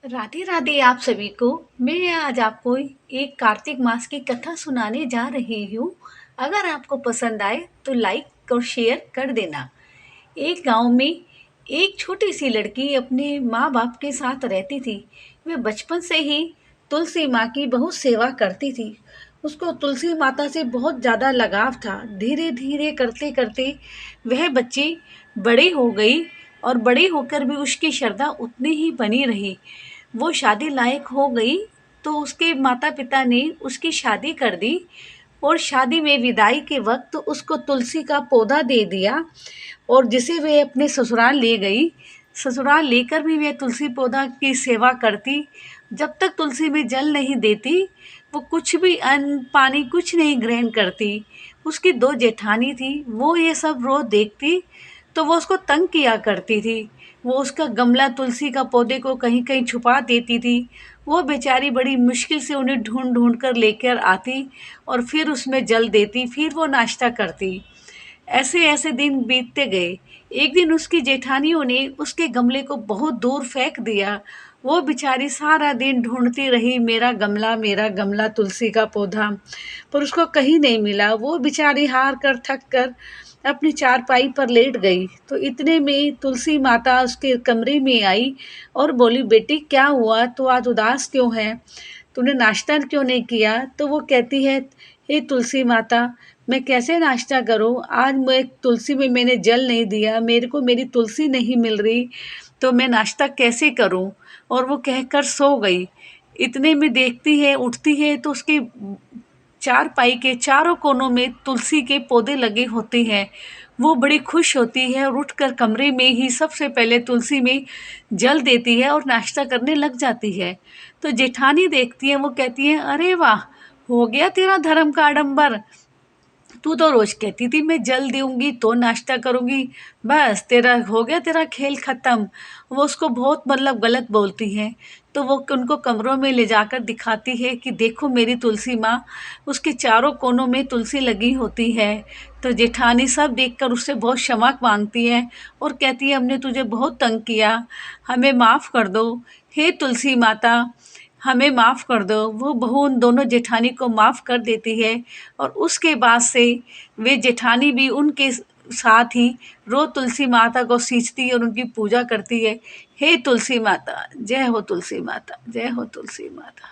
राधे राधे आप सभी को। मैं आज आपको एक कार्तिक मास की कथा सुनाने जा रही हूँ। अगर आपको पसंद आए तो लाइक और शेयर कर देना। एक गांव में एक छोटी सी लड़की अपने माँ बाप के साथ रहती थी। वह बचपन से ही तुलसी माँ की बहुत सेवा करती थी। उसको तुलसी माता से बहुत ज़्यादा लगाव था। धीरे धीरे करते करते वह बच्ची बड़ी हो गई और बड़ी होकर भी उसकी श्रद्धा उतनी ही बनी रही। वो शादी लायक हो गई तो उसके माता पिता ने उसकी शादी कर दी और शादी में विदाई के वक्त उसको तुलसी का पौधा दे दिया और जिसे वे अपने ससुराल ले गई। ससुराल लेकर भी वे तुलसी पौधा की सेवा करती। जब तक तुलसी में जल नहीं देती वो कुछ भी अन्न पानी कुछ नहीं ग्रहण करती। उसकी दो जेठानी थी, वो ये सब रोज देखती तो वो उसको तंग किया करती थी। वो उसका गमला तुलसी का पौधे को कहीं कहीं छुपा देती थी। वो बेचारी बड़ी मुश्किल से उन्हें ढूंढ ढूंढ कर लेकर आती और फिर उसमें जल देती, फिर वो नाश्ता करती। ऐसे ऐसे दिन बीतते गए। एक दिन उसकी जेठानियों ने उसके गमले को बहुत दूर फेंक दिया। वो बेचारी सारा दिन ढूंढती रही, मेरा गमला तुलसी का पौधा, पर उसको कहीं नहीं मिला। वो बेचारी हार कर थक कर अपनी चारपाई पर लेट गई तो इतने में तुलसी माता उसके कमरे में आई और बोली, बेटी क्या हुआ, तो आज उदास क्यों है, तूने नाश्ता क्यों नहीं किया। तो वो कहती है, हे तुलसी माता, मैं कैसे नाश्ता करूं, आज मैं तुलसी में मैंने जल नहीं दिया, मेरे को मेरी तुलसी नहीं मिल रही, तो मैं नाश्ता कैसे करूं। और वो कहकर सो गई। इतने में देखती है, उठती है तो उसके चारपाई के चारों कोनों में तुलसी के पौधे लगे होते हैं। वो बड़ी खुश होती है और उठकर कमरे में ही सबसे पहले तुलसी में जल देती है और नाश्ता करने लग जाती है। तो जेठानी देखती है, वो कहती है, अरे वाह, हो गया तेरा धर्म का आडंबर। तू तो रोज कहती थी मैं जल दूंगी तो नाश्ता करूंगी, बस तेरा हो गया, तेरा खेल खत्म। वो उसको बहुत मतलब गलत बोलती है। तो वो उनको कमरों में ले जाकर दिखाती है कि देखो मेरी तुलसी माँ, उसके चारों कोनों में तुलसी लगी होती है। तो जेठानी सब देखकर उससे बहुत क्षमा मांगती है और कहती है, हमने तुझे बहुत तंग किया, हमें माफ़ कर दो, हे तुलसी माता, हमें माफ़ कर दो। वो बहू उन दोनों जेठानी को माफ़ कर देती है और उसके बाद से वे जेठानी भी उनके साथ ही रोज़ तुलसी माता को सींचती है और उनकी पूजा करती है। हे तुलसी माता, जय हो तुलसी माता, जय हो तुलसी माता।